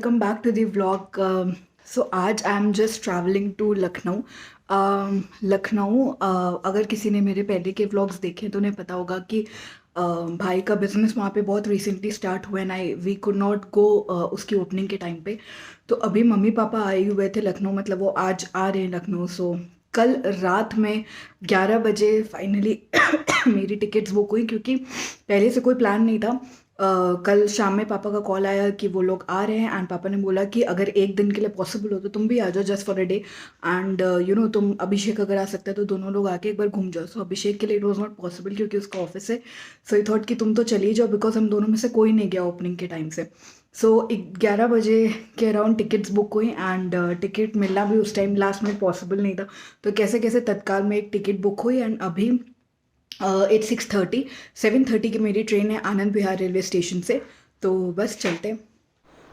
welcome back to the vlog. So आज I am just travelling to Lucknow. Lucknow, अगर किसी ने मेरे पहले के व्लॉग्स देखे तो उन्हें पता होगा कि भाई का बिजनेस वहाँ पे बहुत रिसेंटली स्टार्ट हुआ है। वी कुड नॉट गो उसकी ओपनिंग के टाइम पे। तो अभी मम्मी पापा आए हुए थे लखनऊ, मतलब वो आज आ रहे हैं लखनऊ। सो कल रात में 11 बजे फाइनली मेरी टिकट्स बुक हुई, क्योंकि पहले से कोई प्लान नहीं था। कल शाम में पापा का कॉल आया कि वो लोग आ रहे हैं, एंड पापा ने बोला कि अगर एक दिन के लिए पॉसिबल हो तो तुम भी आ जाओ, just for a day. And तुम अभिषेक अगर आ सकते हैं तो दोनों लोग आके एक बार घूम जाओ। सो अभिषेक के लिए इट वॉज नॉट पॉसिबल क्योंकि उसका ऑफिस है। सो आई थॉट कि तुम तो चली जाओ, बिकॉज हम दोनों में से कोई नहीं गया ओपनिंग के टाइम से। सो 11 बजे के अराउंड टिकट्स बुक हुई, एंड टिकट मिलना भी उस टाइम लास्ट में पॉसिबल नहीं था। तो कैसे कैसे तत्काल में एक टिकट बुक हुई, एंड अभी इट्स 6:30, 7:30 की मेरी ट्रेन है आनंद विहार रेलवे स्टेशन से। तो बस चलते हैं।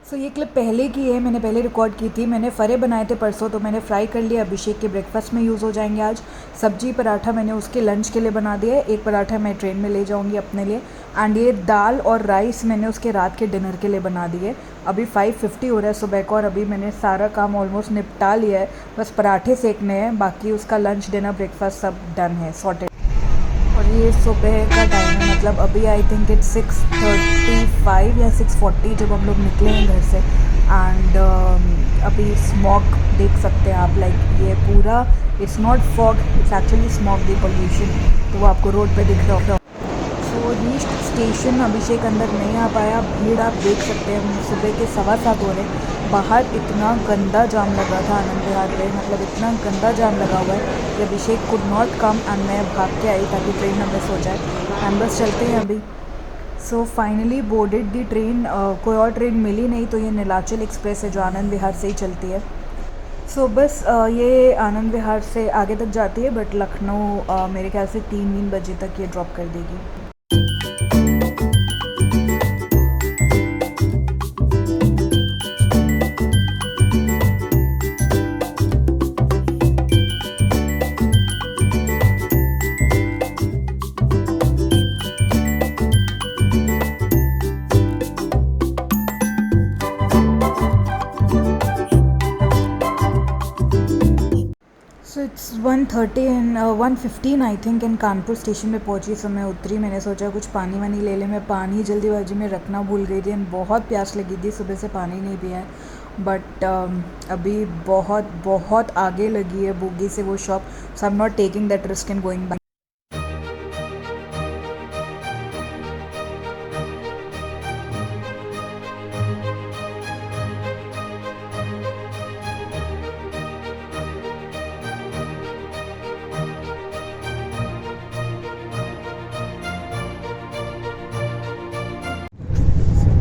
सो ये क्लिप पहले की है, मैंने पहले रिकॉर्ड की थी। मैंने फ़रे बनाए थे परसों, तो मैंने फ्राई कर लिया। अभिषेक के ब्रेकफास्ट में यूज़ हो जाएंगे आज। सब्जी पराठा मैंने उसके लंच के लिए बना दिया है। एक पराठा मैं ट्रेन में ले जाऊंगी अपने लिए। एंड ये दाल और राइस मैंने उसके रात के डिनर के लिए बना दिए। अभी 5:50 हो रहा है सुबह को, और अभी मैंने सारा काम ऑलमोस्ट निपटा लिया है। बस पराठे सेकने हैं, बाकी उसका लंच डिनर ब्रेकफास्ट सब डन है, सॉर्टेड। और ये सुबह का टाइम है, मतलब अभी आई थिंक इट्स 6:35 या 6:40 जब हम लोग निकले हैं घर से। एंड अभी स्मॉग देख सकते हैं आप, लाइक ये पूरा it's not fog, it's actually smog, the pollution. तो वो आपको रोड पे दिख रहा होगा। सो रीच्ड स्टेशन, अभिषेक अंदर नहीं आ पाया। भीड़ आप देख सकते हैं, सुबह के 7:15 हो रहे। बाहर इतना गंदा जाम लगा था आनंद विहार पे, मतलब इतना गंदा जाम लगा हुआ है कि अभिषेक कुड नॉट कम, एंड मैं भाग के आई ताकि ट्रेन ना मिस हो जाए। एंड बस चलते हैं अभी। सो फाइनली बोर्डेड दी ट्रेन। कोई और ट्रेन मिली नहीं, तो ये नीलाचल एक्सप्रेस है जो आनंद विहार से ही चलती है। सो बस ये आनंद विहार से आगे तक जाती है, बट लखनऊ मेरे ख्याल से 3 बजे तक ये ड्रॉप कर देगी। So it's 1:30 and 1:15 I think in Kanpur station में पहुंची। सो मैं उतरी, मैंने सोचा कुछ पानी वानी ले ले। मैं पानी जल्दीबाजी में रखना भूल गई थी, एंड बहुत प्यास लगी थी, सुबह से पानी नहीं पिया है। बट अभी बहुत बहुत आगे लगी है बोगी से वो shop. So I am not taking that risk in going back.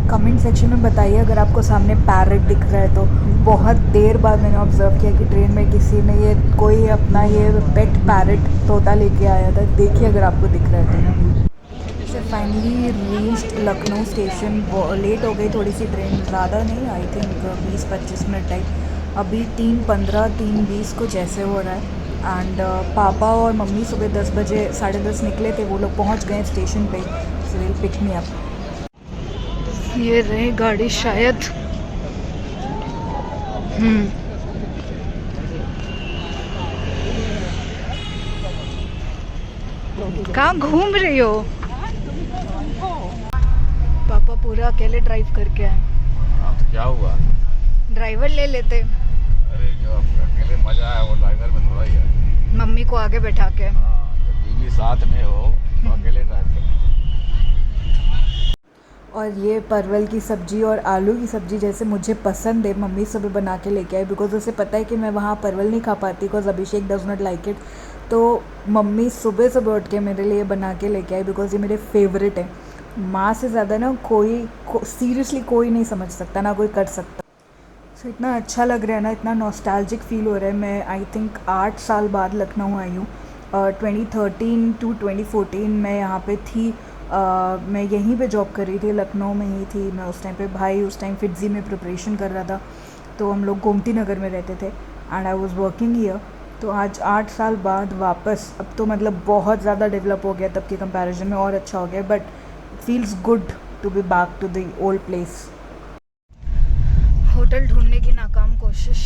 Comment section में बताइए अगर आपको सामने पैरट दिख रहा है तो। बहुत देर बाद मैंने ऑब्जर्व किया कि ट्रेन में किसी ने ये कोई अपना ये पेट पैरट तोता लेके आया था। देखिए अगर आपको दिख रहा है तो। So finally reached Lucknow station. Late हो गई थोड़ी सी ट्रेन, ज़्यादा नहीं, आई थिंक 20-25 मिनट टाइम। अभी 3:15 3:20 कुछ ऐसे हो रहा है। एंड पापा और मम्मी सुबह 10 बजे 10:30 निकले थे, वो लोग पहुंच गए स्टेशन पे। So will pick me up. ये रही गाड़ी शायद। कहाँ घूम रही हो? पापा पूरा अकेले ड्राइव करके आए। तो क्या हुआ? ड्राइवर ले लेते। अरे जो अकेले मजा है वो ड्राइवर में थोड़ा ही है। मम्मी को आगे बैठा के। जब बीवी साथ में हो तो अकेले ड्राइव करना। और ये परवल की सब्ज़ी और आलू की सब्ज़ी जैसे मुझे पसंद है, मम्मी सुबह बना के लेके आई, बिकॉज उसे पता है कि मैं वहाँ परवल नहीं खा पाती, because Abhishek does not like it. तो मम्मी सुबह सुबह उठ के मेरे लिए बना के लेके आई, बिकॉज ये मेरे फेवरेट है। माँ से ज़्यादा ना सीरियसली कोई नहीं समझ सकता, ना कोई कर सकता। सो इतना अच्छा लग रहा है ना, इतना नॉस्टैल्जिक फील हो रहा है। मैं आई थिंक 8 साल बाद लखनऊ आई हूँ। 2013 to 2014 मैं यहाँ पे थी। मैं यहीं पे जॉब कर रही थी, लखनऊ में ही थी मैं उस टाइम पे। भाई उस टाइम फिटजी में प्रिपरेशन कर रहा था, तो हम लोग गोमती नगर में रहते थे, and I was working here. तो आज 8 साल बाद वापस, अब तो मतलब बहुत ज़्यादा डेवलप हो गया तब के कंपैरिजन में, और अच्छा हो गया, but feels good to be back to the old place. हो होटल ढूंढने की नाकाम कोशिश,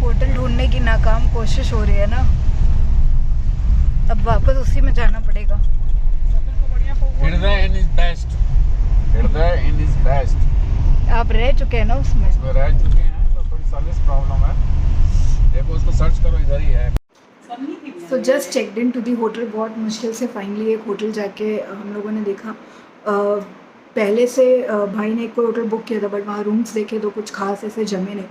होटल ढूंढने की नाकाम कोशिश हो रही है ना, अब वापस उसी में जाना पड़ेगा। हृदय इन इज बेस्ट, हृदय इन इज बेस्ट। आप रह चुके हैं ना उसमें? उसमें रह चुके हैं तो थोड़ी सर्विस प्रॉब्लम है, देखो उसको सर्च करो, इधर ही है। So just checked in to the hotel. बहुत मुश्किल से फाइनली एक होटल जाके हम लोगों ने देखा। पहले से भाई ने एक कोई होटल बुक किया था बट वहाँ रूम्स देखे तो कुछ खास ऐसे जमे नहीं,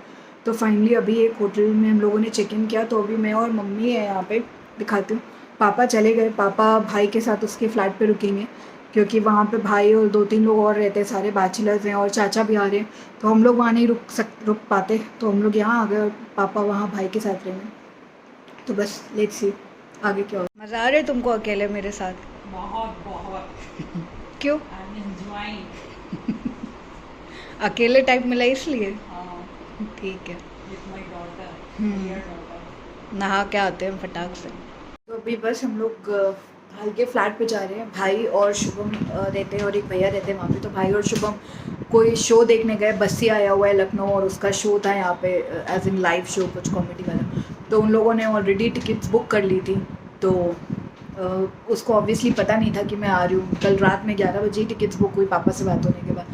तो फाइनली अभी एक होटल में हम लोगों ने चेक इन किया। तो अभी मैं और मम्मी है यहाँ पे, दिखाती हूँ। पापा चले गए, पापा भाई के साथ उसके फ्लैट पे रुकेंगे क्योंकि वहाँ पे भाई और 2-3 लोग और रहते हैं, सारे बैचलर्स हैं और चाचा भी आ रहे हैं, तो हम लोग वहाँ नहीं रुक पाते, तो हम लोग यहाँ आ गए और पापा वहाँ भाई के साथ रहेंगे। तो बस लेट्स सी आगे क्या हो। मज़ा आ रहा है तुमको अकेले मेरे साथ? बहुत बहुत क्यों? I am enjoying. अकेले टाइप मिला इसलिए? हाँ, ठीक है। With my daughter, hmm. Dear daughter. नहा के आते हैं फटाक से। तो अभी बस हम लोग भाई के फ्लैट पे जा रहे हैं। भाई और शुभम रहते हैं और एक भैया रहते हैं वहाँ पे। तो भाई और शुभम कोई शो देखने गए, बस्सी आया हुआ है लखनऊ और उसका शो था यहाँ पे, एज इन लाइव शो, कुछ कॉमेडी वाला। तो उन लोगों ने ऑलरेडी टिकट्स बुक कर ली थी, तो उसको ऑब्वियसली पता नहीं था कि मैं आ रही हूँ। कल रात में 11 बजे ही टिकट्स बुक हुई पापा से बात होने के बाद।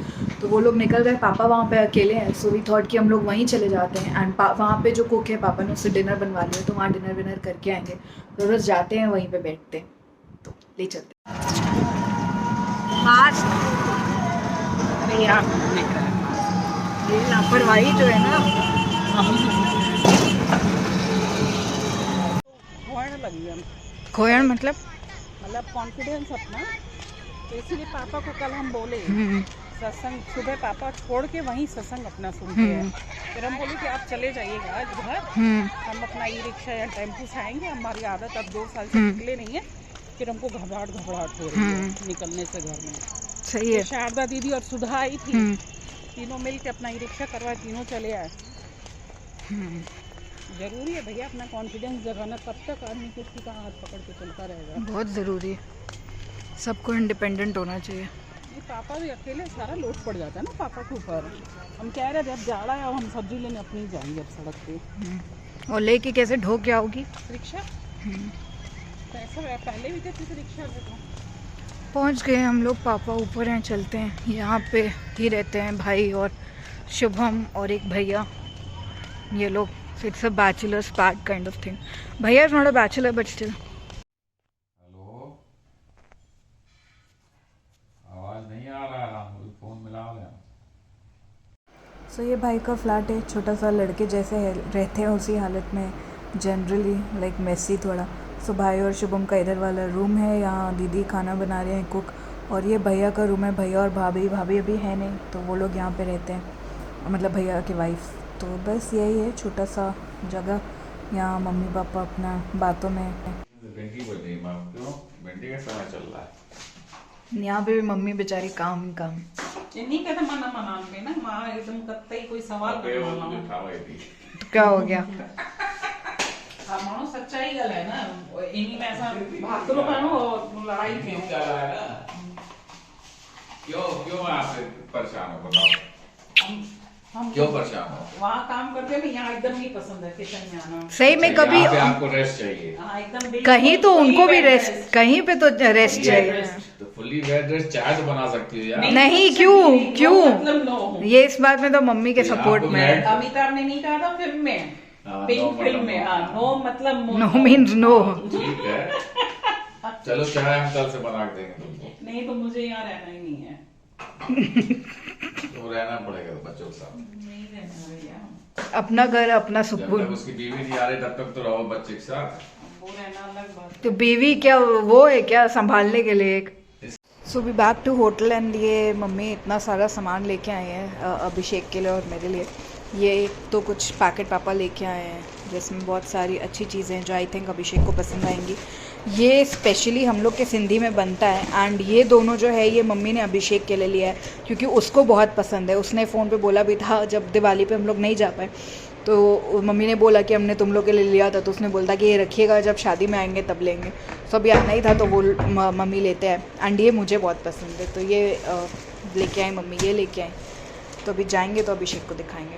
तो वो लोग निकल गए, पापा वहाँ पे अकेले हैं। सो वी थॉट कि हम लोग वहीं चले जाते हैं। एंड वहाँ पे जो कुक है, पापा ने उससे डिनर बनवा लिया, तो वहाँ डिनर विनर करके आएंगे। तो बस जाते हैं, वहीं पे बैठते हैं, तो ले चलते हैं। अरे यार ये लापरवाही जो है ना, खोण लगी हम, खोयण मतलब? मतलब कॉन्फिडेंस अपना। तो इसीलिए पापा को कल हम बोले सत्संग, सुबह पापा छोड़ के वहीं सत्संग अपना सुनते हैं। फिर हम बोले कि आप चले जाइएगा आज घर, हम अपना ई रिक्शा या टेम्पो से आएंगे। हमारी आदत अब 2 साल से निकले नहीं है, फिर हमको घबराहट हो रही है निकलने से घर में। सही है। तो शारदा दीदी और सुधा आई थी, तीनों मिल के अपना ई रिक्शा करवाए, तीनों चले आए। जरूरी है भैया अपना कॉन्फिडेंस जगाना, कब तक आदमी किसी का हाथ पकड़ के चलता रहेगा। बहुत ज़रूरी है, सबको इंडिपेंडेंट होना चाहिए। नहीं, पापा भी अकेले सारा लोड पड़ जाता है ना पापा के ऊपर। हम कह रहे जब जाड़ा है, अब हम सब्जी लेने अपनी जाएंगे अब सड़क पे। और लेके कैसे ढो के आओगी? रिक्शा पैसा पहले भी थे रिक्शा पे तो। पहुंच गए हम लोग, पापा ऊपर हैं, चलते हैं। यहाँ पे ही रहते हैं भाई और शुभम और एक भैया, ये लोग। It's a bachelor's pad kind of thing. भैया is not a bachelor but still. Hello, आवाज नहीं आ रहा है, फोन मिला रहे हैं। सो ये भाई का फ्लैट है, छोटा सा, लड़के जैसे रहते हैं उसी हालत में, जनरली लाइक मेसी थोड़ा। सो भाई और शुभम का इधर वाला रूम है, यहाँ दीदी खाना बना रहे हैं, कुक। और ये भैया का रूम है, भैया और भाभी अभी है नहीं, तो वो लोग यहाँ पे रहते हैं, मतलब भैया की वाइफ। तो बस यही है छोटा सा जगह, यहाँ मम्मी पापा अपना बातों में। भिंडी बन रही है, क्यों? भिंडी का समय चल रहा है। यहाँ पे भी मम्मी बेचारी काम। ये नहीं कहते मना पे ना, माँ एकदम कत्ते ही कोई सवाल तो क्या हो गया? मानो सच्चाई गल है ना, इन्हीं में ऐसा भागते मानो और लड़ाई थी। क्यों आपसे परेशान हो, बताओ हम क्यों परेशान हो? वहाँ काम करते हैं, यहाँ एकदम नहीं पसंद है किचन में आना। सही में कभी यहाँ पे आपको रेस्ट चाहिए। हाँ, एकदम कहीं तो उनको भी रेस्ट, कहीं पे तो रेस्ट चाहिए। तो फुली बेड रेस्ट चाय तो बना सकती हो यार। नहीं, क्यों? मतलब नो। ये इस बात में तो मम्मी के सपोर्ट में है। अमिताभ ने नहीं कहा था फिल्म में, पिंक फिल्म में, नो मतलब नो मीन्स नो। ठीक है, चलो चाय हम कल से बना के देंगे तुमको। नहीं तो मुझे यहाँ रहना ही नहीं है। तो रहना पड़ेगा बच्चों के साथ। नहीं रहना भैया, अपना घर अपना जब सुकून। तक उसकी बीवी नहीं आ रही तब तक तो रहो बच्चे के साथ। वो रहना अलग बात। तो बीवी क्या वो है क्या संभालने के लिए एक? So be back to hotel and ये मम्मी इतना सारा सामान लेके आए हैं अभिषेक के लिए और मेरे लिए। ये तो कुछ पैकेट पापा लेके आए हैं जिसमें बहुत सारी अच्छी चीज़ें हैं जो आई थिंक अभिषेक को पसंद आएंगी। ये स्पेशली हम लोग के सिंधी में बनता है एंड ये दोनों जो है ये मम्मी ने अभिषेक के लिए लिया है क्योंकि उसको बहुत पसंद है। उसने फ़ोन पे बोला भी था जब दिवाली पे हम लोग नहीं जा पाए तो मम्मी ने बोला कि हमने तुम लोग के लिए लिया था, तो उसने बोला कि ये रखिएगा जब शादी में आएंगे तब लेंगे। सो अभी आना ही था तो वो मम्मी लेते हैं एंड ये मुझे बहुत पसंद है तो ये लेके आई मम्मी, ये लेके आई। तो अभी जाएंगे तो अभिषेक को दिखाएंगे।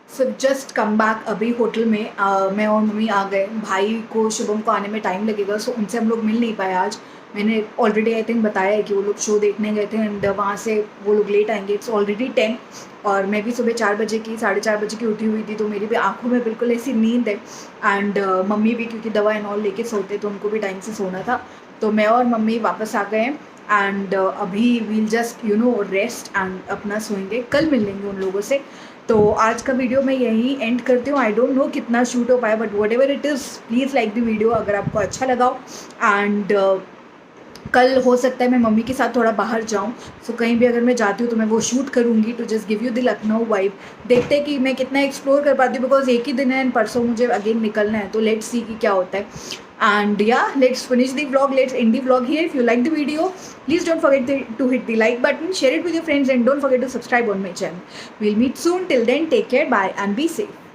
सो जस्ट कम बैक अभी होटल में मैं और मम्मी आ गए। भाई को शुभम को आने में टाइम लगेगा, सो उनसे हम लोग मिल नहीं पाए आज। मैंने ऑलरेडी आई थिंक बताया है कि वो लोग शो देखने गए थे एंड वहाँ से वो लोग लेट आएंगे। इट्स ऑलरेडी 10 और मैं भी सुबह 4 बजे की 4:30 बजे की उठी हुई थी, तो मेरी भी आंखों में बिल्कुल ऐसी नींद है। एंड मम्मी भी क्योंकि दवा एंड ऑल लेके सोते तो उनको भी टाइम से सोना था, तो मैं और मम्मी वापस आ गए हैं। एंड अभी वील जस्ट रेस्ट एंड अपना सोएंगे, कल मिल लेंगे उन लोगों से। तो आज का वीडियो मैं यहीं एंड करती हूँ। आई डोंट नो कितना शूट हो पाया, but what ever it is please like the video अगर आपको अच्छा लगा। एंड कल हो सकता है मैं मम्मी के साथ थोड़ा बाहर जाऊँ, सो कहीं भी अगर मैं जाती हूँ तो मैं वो शूट करूँगी to just give you the Lucknow vibe. देखते हैं कि मैं कितना एक्सप्लोर कर पाती हूँ, बिकॉज एक ही दिन है एंड परसों मुझे अगेन निकलना है, तो लेट्स सी कि क्या होता है। And yeah, let's finish the vlog. Let's end the vlog here. If you like the video, please don't forget to hit the like button, share it with your friends, and don't forget to subscribe on my channel. We'll meet soon. Till then, take care, bye, and be safe.